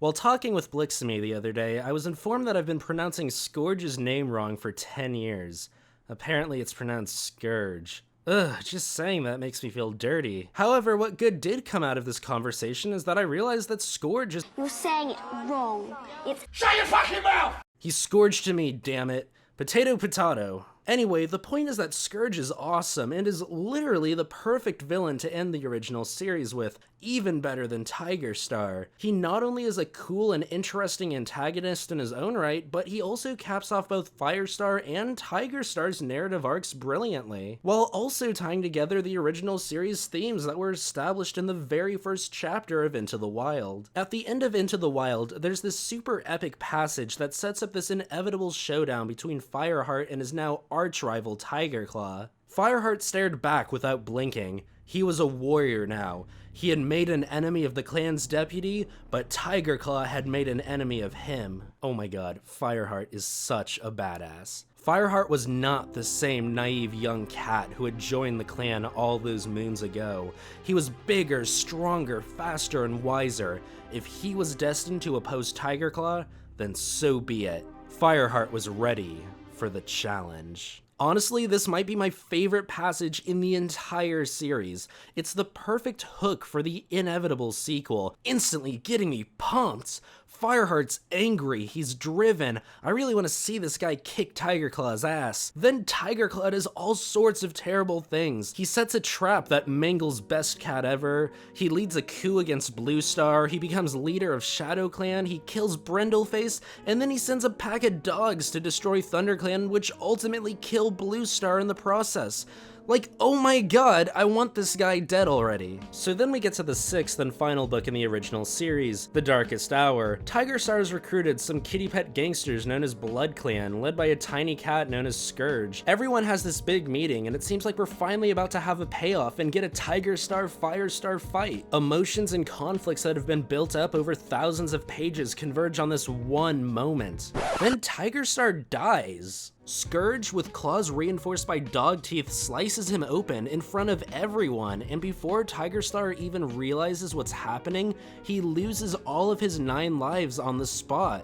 While talking with Blixamy the other day, I was informed that I've been pronouncing Scourge's name wrong for 10 years. Apparently it's pronounced Scourge. Ugh, just saying that makes me feel dirty. However, what good did come out of this conversation is that I realized that Scourge is— You're saying it wrong. It's— Shut your fucking mouth! He's Scourge to me, damn it. Potato potato. Anyway, the point is that Scourge is awesome and is literally the perfect villain to end the original series with, even better than Tigerstar. He not only is a cool and interesting antagonist in his own right, but he also caps off both Firestar and Tigerstar's narrative arcs brilliantly, while also tying together the original series themes that were established in the very first chapter of Into the Wild. At the end of Into the Wild, there's this super epic passage that sets up this inevitable showdown between Fireheart and his now arch-rival Tigerclaw. Fireheart stared back without blinking. He was a warrior now. He had made an enemy of the clan's deputy, but Tigerclaw had made an enemy of him. Oh my god, Fireheart is such a badass. Fireheart was not the same naive young cat who had joined the clan all those moons ago. He was bigger, stronger, faster, and wiser. If he was destined to oppose Tigerclaw, then so be it. Fireheart was ready for the challenge. Honestly, this might be my favorite passage in the entire series. It's the perfect hook for the inevitable sequel, instantly getting me pumped. Fireheart's angry, he's driven. I really want to see this guy kick Tigerclaw's ass. Then Tigerclaw does all sorts of terrible things. He sets a trap that mangles Best Cat Ever. He leads a coup against Bluestar. He becomes leader of Shadow Clan. He kills Brindleface, and then he sends a pack of dogs to destroy ThunderClan, which ultimately kill Bluestar in the process. Like, oh my god, I want this guy dead already. So then we get to the sixth and final book in the original series, The Darkest Hour. Tigerstar has recruited some kitty pet gangsters known as Blood Clan, led by a tiny cat known as Scourge. Everyone has this big meeting, and it seems like we're finally about to have a payoff and get a Tigerstar Firestar fight. Emotions and conflicts that have been built up over thousands of pages converge on this one moment. Then Tigerstar dies. Scourge, with claws reinforced by dog teeth, slices him open in front of everyone, and before Tigerstar even realizes what's happening, he loses all of his 9 lives on the spot.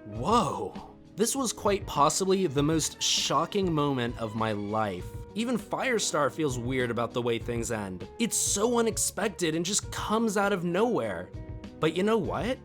Whoa. This was quite possibly the most shocking moment of my life. Even Firestar feels weird about the way things end. It's so unexpected and just comes out of nowhere. But you know what?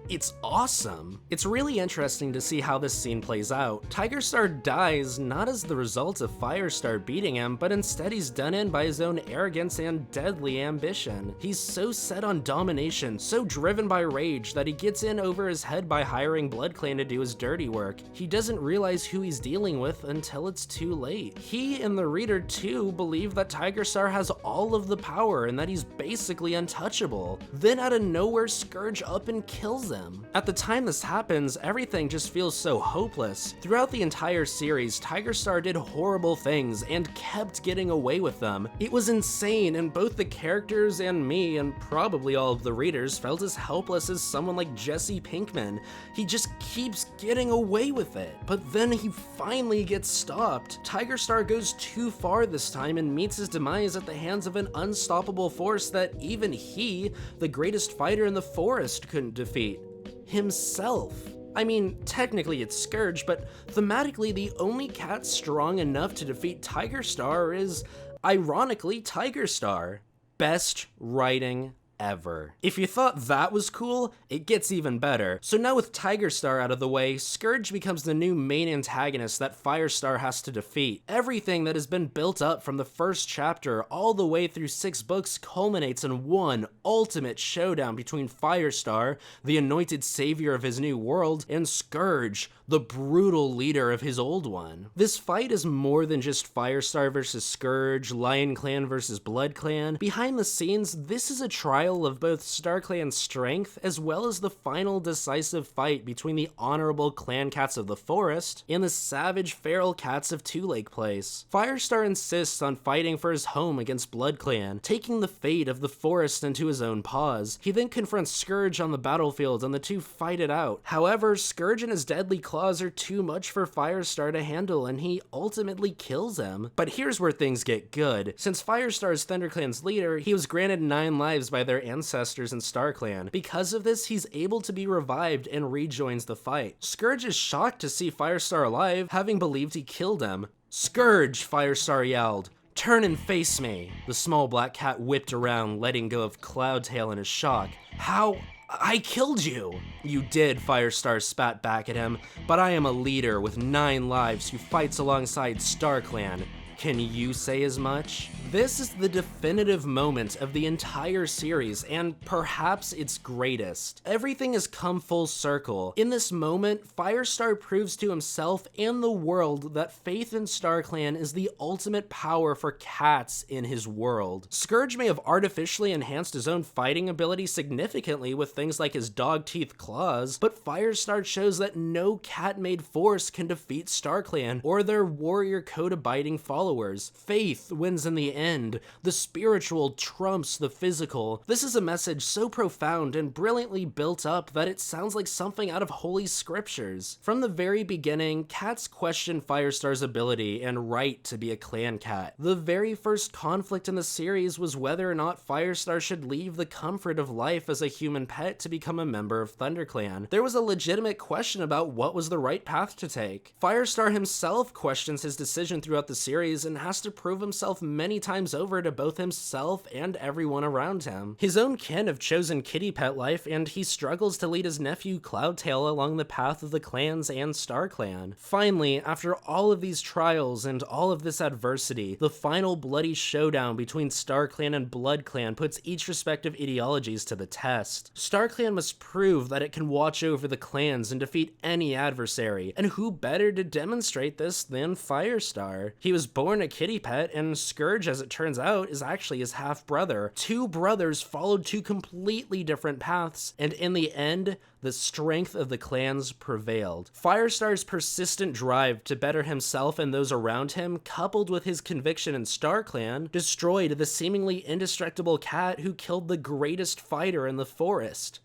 It's awesome. It's really interesting to see how this scene plays out. Tigerstar dies not as the result of Firestar beating him, but instead he's done in by his own arrogance and deadly ambition. He's so set on domination, so driven by rage, that he gets in over his head by hiring Blood Clan to do his dirty work. He doesn't realize who he's dealing with until it's too late. He and the reader too believe that Tigerstar has all of the power and that he's basically untouchable. Then out of nowhere, Scourge up and kills him. At the time this happens, everything just feels so hopeless. Throughout the entire series, Tigerstar did horrible things and kept getting away with them. It was insane, and both the characters and me, and probably all of the readers, felt as helpless as someone like Jesse Pinkman. He just keeps getting away with it. But then he finally gets stopped. Tigerstar goes too far this time and meets his demise at the hands of an unstoppable force that even he, the greatest fighter in the forest, couldn't defeat. Himself. I mean, technically it's Scourge, but thematically the only cat strong enough to defeat Tigerstar is, ironically, Tigerstar. Best writing ever. If you thought that was cool, it gets even better. So now with Tigerstar out of the way, Scourge becomes the new main antagonist that Firestar has to defeat. Everything that has been built up from the first chapter all the way through 6 books culminates in one ultimate showdown between Firestar, the anointed savior of his new world, and Scourge, the brutal leader of his old one. This fight is more than just Firestar versus Scourge, Lion Clan versus Blood Clan. Behind the scenes, this is a trial of both StarClan's strength as well as the final decisive fight between the honorable clan cats of the forest and the savage feral cats of Two Lake Place. Firestar insists on fighting for his home against Blood Clan, taking the fate of the forest into his own paws. He then confronts Scourge on the battlefield and the two fight it out. However, Scourge and his deadly claws are too much for Firestar to handle, and he ultimately kills him. But here's where things get good. Since Firestar is ThunderClan's leader, he was granted 9 lives by their their ancestors in StarClan. Because of this, he's able to be revived and rejoins the fight. Scourge is shocked to see Firestar alive, having believed he killed him. "Scourge!" Firestar yelled. "Turn and face me." The small black cat whipped around, letting go of Cloudtail in his shock. "How? I killed you!" "You did," Firestar spat back at him, "but I am a leader with 9 lives who fights alongside StarClan. Can you say as much?" This is the definitive moment of the entire series, and perhaps its greatest. Everything has come full circle. In this moment, Firestar proves to himself and the world that faith in StarClan is the ultimate power for cats in his world. Scourge may have artificially enhanced his own fighting ability significantly with things like his dog-teeth claws, but Firestar shows that no cat-made force can defeat StarClan or their warrior code-abiding followers. Faith wins in the end. The spiritual trumps the physical. This is a message so profound and brilliantly built up that it sounds like something out of holy scriptures. From the very beginning, cats question Firestar's ability and right to be a clan cat. The very first conflict in the series was whether or not Firestar should leave the comfort of life as a human pet to become a member of ThunderClan. There was a legitimate question about what was the right path to take. Firestar himself questions his decision throughout the series and has to prove himself many times over to both himself and everyone around him. His own kin have chosen kitty pet life, and he struggles to lead his nephew Cloudtail along the path of the clans and StarClan. Finally, after all of these trials and all of this adversity, the final bloody showdown between StarClan and BloodClan puts each respective ideologies to the test. StarClan must prove that it can watch over the clans and defeat any adversary, and who better to demonstrate this than Firestar? He was born a kitty pet, and Scourge, as it turns out, is actually his half-brother. 2 brothers followed 2 completely different paths, and in the end, the strength of the clans prevailed. Firestar's persistent drive to better himself and those around him, coupled with his conviction in StarClan, destroyed the seemingly indestructible cat who killed the greatest fighter in the forest.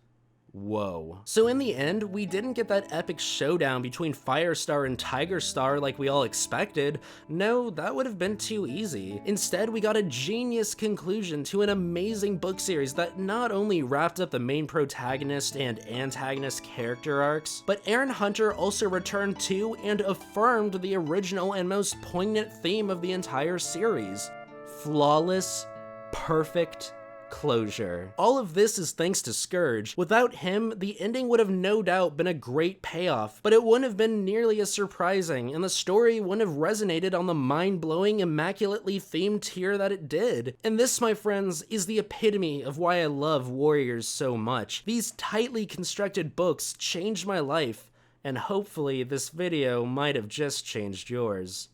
Whoa. So in the end, we didn't get that epic showdown between Firestar and Tigerstar like we all expected. No, that would have been too easy. Instead, we got a genius conclusion to an amazing book series that not only wrapped up the main protagonist and antagonist character arcs, but Erin Hunter also returned to and affirmed the original and most poignant theme of the entire series: flawless, perfect closure. All of this is thanks to Scourge. Without him, the ending would have no doubt been a great payoff, but it wouldn't have been nearly as surprising, and the story wouldn't have resonated on the mind-blowing, immaculately themed tier that it did. And this, my friends, is the epitome of why I love Warriors so much. These tightly constructed books changed my life, and hopefully this video might have just changed yours.